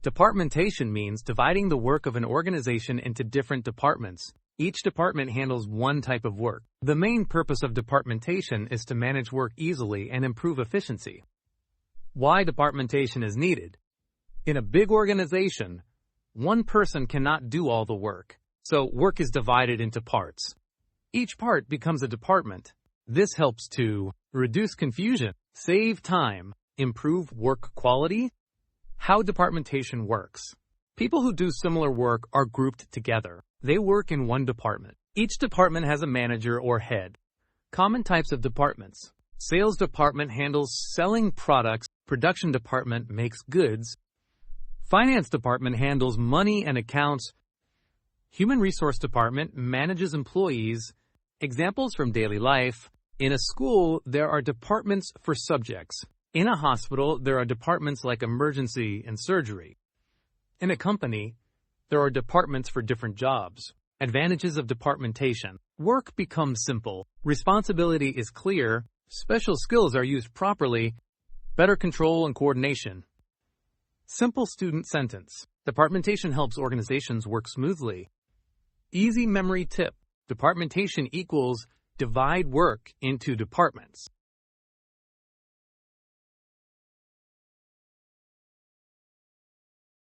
Departmentation means dividing the work of an organization into different departments. Each department handles one type of work. The main purpose of departmentation is to manage work easily and improve efficiency. Why departmentation is needed? In a big organization, one person cannot do all the work, so work is divided into parts. Each part becomes a department. This helps to reduce confusion, save time, improve work quality. How departmentation works. People who do similar work are grouped together. They work in one department. Each department has a manager or head. Common types of departments. Sales department handles selling products. Production department makes goods. Finance department handles money and accounts. Human resource department manages employees. Examples from daily life. In a school, there are departments for subjects. In a hospital, there are departments like emergency and surgery. In a company, there are departments for different jobs. Advantages of departmentation. Work becomes simple. Responsibility is clear. Special skills are used properly. Better control and coordination. Simple student sentence. Departmentation helps organizations work smoothly. Easy memory tip. Departmentation equals divide work into departments.